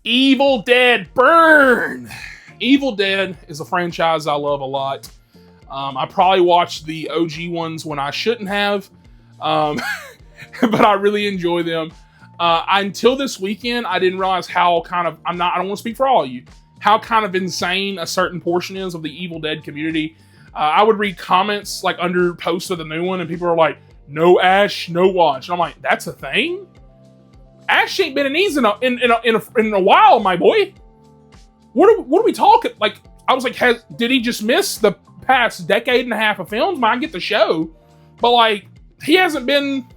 Evil Dead Burn. Evil Dead is a franchise I love a lot. I probably watched the OG ones when I shouldn't have, but I really enjoy them. Until this weekend, I didn't realize how kind of, I don't want to speak for all of you, how kind of insane a certain portion is of the Evil Dead community. I would read comments like under posts of the new one, and people are like, no Ash, no watch. And I'm like, that's a thing? Ash ain't been in these in a while, my boy. What are we talking? Like, I was like, did he just miss the past decade and a half of films? I get the show, but like, he hasn't been.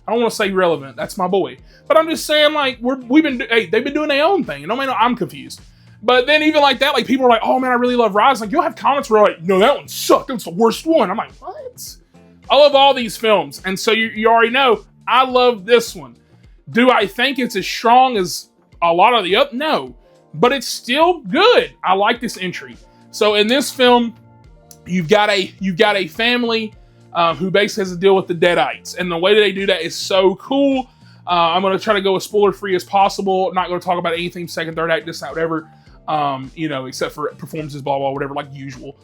I don't want to say relevant. That's my boy. But I'm just saying, like, they've been doing their own thing. And I mean, I'm confused. But then even like that, like people are like, oh man, I really love Rise. Like, you'll have comments where like, no, that one sucked. That's the worst one. I'm like, what? I love all these films. And so you already know, I love this one. Do I think it's as strong as a lot of the other? No. But it's still good. I like this entry. So in this film, you've got a family who basically has to deal with the Deadites. And the way that they do that is so cool. I'm going to try to go as spoiler-free as possible. I'm not going to talk about anything second, third act, this, that, whatever. Except for performances, blah, blah, whatever, like usual.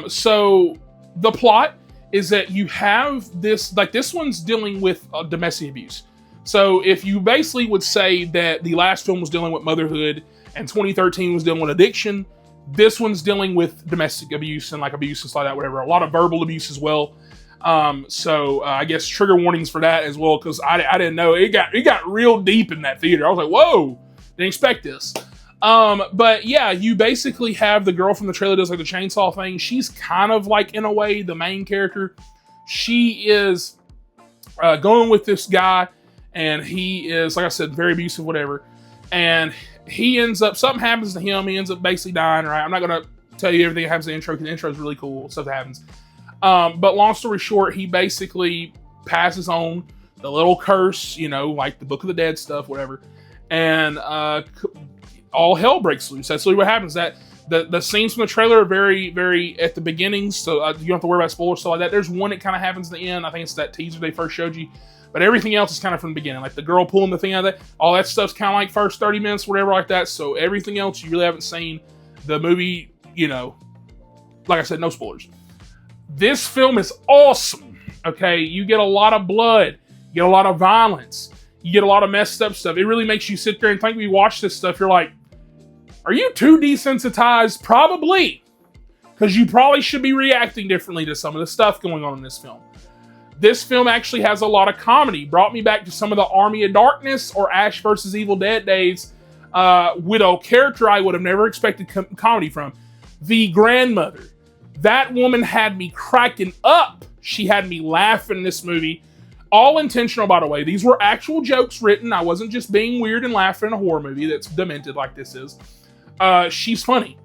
So the plot is that you have this, like this one's dealing with domestic abuse. So if you basically would say that the last film was dealing with motherhood and 2013 was dealing with addiction, this one's dealing with domestic abuse and like abuse and stuff like that, whatever. A lot of verbal abuse as well. So I guess trigger warnings for that as well, because I didn't know it got real deep in that theater. I was like, whoa, didn't expect this. But yeah, you basically have the girl from the trailer does like the chainsaw thing. She's kind of like, in a way, the main character. She is going with this guy, and he is, like I said, very abusive, whatever. And he ends up, something happens to him. He ends up basically dying, right? I'm not going to tell you everything that happens in the intro, because the intro is really cool, stuff that happens. But long story short, he basically passes on the little curse, like the Book of the Dead stuff, whatever. And all hell breaks loose. That's really what happens. That the scenes from the trailer are very, very at the beginning, so you don't have to worry about spoilers, stuff like that. There's one that kind of happens at the end. I think it's that teaser they first showed you. But everything else is kind of from the beginning. Like the girl pulling the thing out of that, all that stuff's kind of like first 30 minutes, whatever like that. So everything else you really haven't seen. The movie, like I said, no spoilers. This film is awesome. Okay, you get a lot of blood, you get a lot of violence, you get a lot of messed up stuff. It really makes you sit there and think. When you watch this stuff, you're like, are you too desensitized? Probably. Because you probably should be reacting differently to some of the stuff going on in this film. This film actually has a lot of comedy. Brought me back to some of the Army of Darkness or Ash vs. Evil Dead days with a character I would have never expected comedy from. The grandmother. That woman had me cracking up. She had me laughing in this movie. All intentional, by the way. These were actual jokes written. I wasn't just being weird and laughing in a horror movie that's demented like this is. She's funny.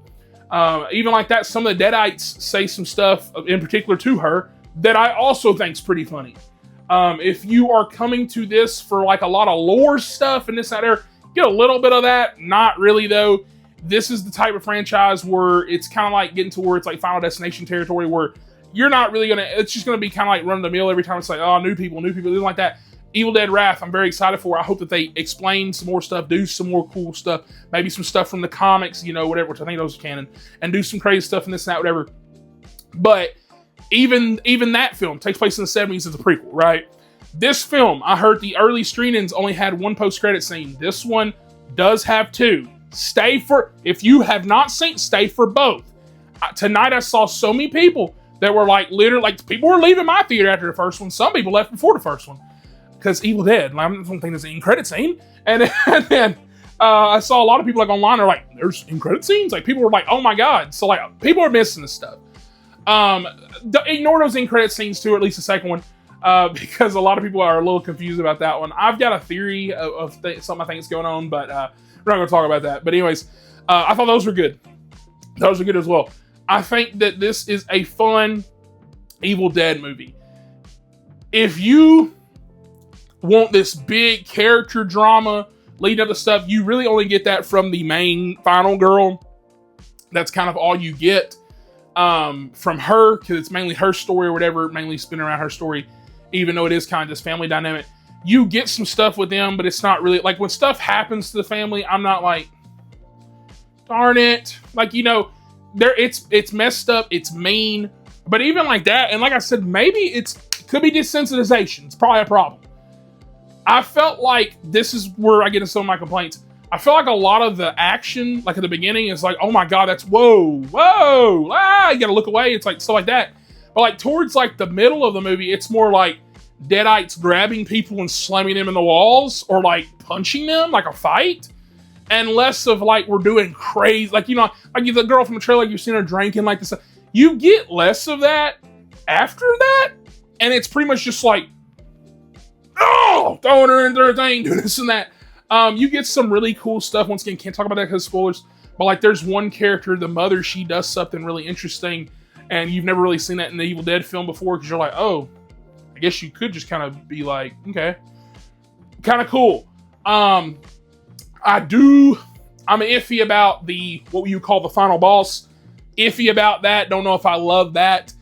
Even like that, some of the Deadites say some stuff, in particular to her, that I also think's pretty funny. If you are coming to this for like a lot of lore stuff and this, that, there, get a little bit of that. Not really, though. This is the type of franchise where it's kind of like getting to where it's like Final Destination territory, where you're not really it's just going to be kind of like run of the mill every time. It's like, oh, new people, anything like that. Evil Dead Wrath, I'm very excited for. I hope that they explain some more stuff, do some more cool stuff, maybe some stuff from the comics, whatever, which I think those are canon, and do some crazy stuff in this and that, whatever. But even that film takes place in the 70s as a prequel, right? This film, I heard the early screenings only had one post-credit scene. This one does have two. If you have not seen, stay for both. Tonight I saw so many people that were like, literally, like people were leaving my theater after the first one. Some people left before the first one. Because Evil Dead, I don't think there's an end credit scene. And then I saw a lot of people like online are like, there's end credit scenes? Like people were like, oh my God. So like people are missing this stuff. Ignore those end credit scenes too, or at least the second one. Because a lot of people are a little confused about that one. I've got a theory of something I think is going on, but we're not going to talk about that. But anyways, I thought those were good. Those were good as well. I think that this is a fun Evil Dead movie. If you want this big character drama leading up to stuff, you really only get that from the main final girl. That's kind of all you get from her, because it's mainly her story or whatever, mainly spinning around her story, even though it is kind of this family dynamic. you get some stuff with them, but it's not really like when stuff happens to the family, I'm not like, darn it. Like, you know, it's messed up, it's mean, but even like that, and like I said, maybe it could be desensitization. It's probably a problem. I felt like this is where I get into some of my complaints. I feel like a lot of the action, like at the beginning, is like, oh my god, that's whoa, you gotta look away. It's like stuff like that. But like towards like the middle of the movie, it's more like Deadites grabbing people and slamming them in the walls, or like punching them like a fight, and less of like we're doing crazy, like, you know, like the girl from the trailer, like you've seen her drinking like this. You get less of that after that, and it's pretty much just like, oh, throwing her into her thing, doing this and that. You get some really cool stuff. Once again, can't talk about that because of spoilers, but like there's one character, the mother, she does something really interesting, and you've never really seen that in the Evil Dead film before, because you're like, oh, I guess you could just kind of be like, okay, kind of cool. I'm iffy about what you call the final boss. Iffy about that. Don't know if I love that.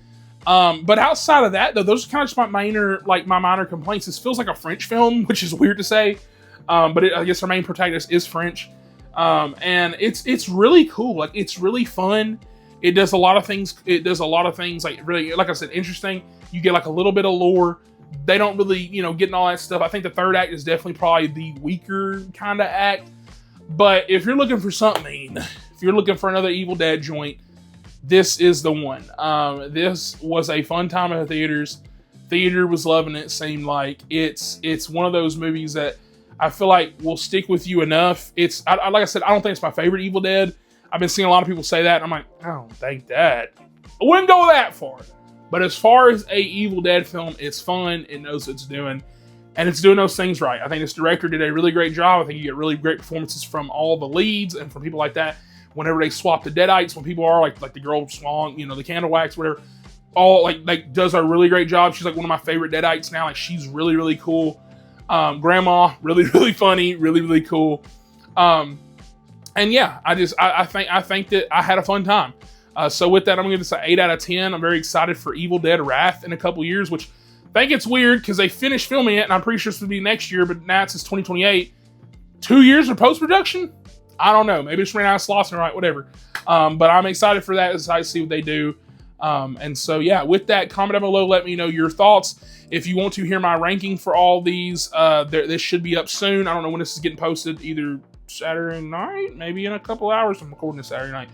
But outside of that, though, those are kind of just my minor complaints. This feels like a French film, which is weird to say. But I guess our main protagonist is French. And it's really cool. Like, it's really fun. It does a lot of things. Like, really, like I said, interesting. You get like a little bit of lore. They don't really, you know, getting all that stuff. I think the third act is definitely probably the weaker kind of act. But if you're looking for something, if you're looking for another Evil Dead joint, this is the one. This was a fun time at the theaters. Theater was loving it. Seemed like it's one of those movies that I feel like will stick with you enough. Like I said, I don't think it's my favorite Evil Dead. I've been seeing a lot of people say that, and I'm like, I don't think that. I wouldn't go that far. But as far as a Evil Dead film, it's fun. It knows what it's doing. And it's doing those things right. I think this director did a really great job. I think you get really great performances from all the leads and from people like that. Whenever they swap the Deadites, when people are like the girl Swan, you know, the candle wax, whatever, all like does a really great job. She's like one of my favorite Deadites now. Like, she's really, really cool. Grandma, really, really funny, really, really cool. And yeah, I think that I had a fun time. So with that, I'm going to say 8 out of 10. I'm very excited for Evil Dead Wrath in a couple years, which I think it's weird because they finished filming it, and I'm pretty sure it's going to be next year, but now it's 2028. 2 years of post-production? I don't know. Maybe it's ran out of slots and right, whatever. But I'm excited for that, excited to see what they do. And so, yeah, with that, comment down below, let me know your thoughts. If you want to hear my ranking for all these, this should be up soon. I don't know when this is getting posted, either Saturday night, maybe in a couple hours. I'm recording this Saturday night.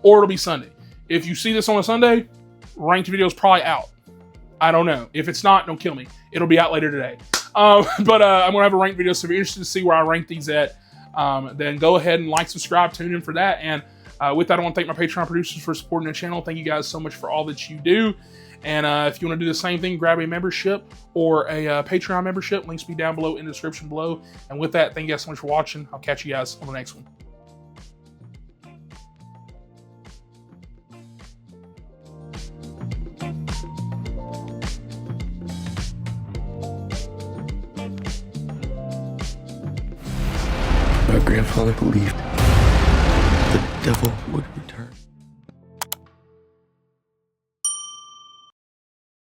Or it'll be Sunday. If you see this on a Sunday, ranked video is probably out. I don't know. If it's not, don't kill me. It'll be out later today. I'm going to have a ranked video, so if you're interested to see where I rank these at, then go ahead and like, subscribe, tune in for that. And with that, I want to thank my Patreon producers for supporting the channel. Thank you guys so much for all that you do. And if you want to do the same thing, grab a membership or a Patreon membership. Links will be down below in the description below. And with that, thank you guys so much for watching. I'll catch you guys on the next one. My grandfather believed the devil would return.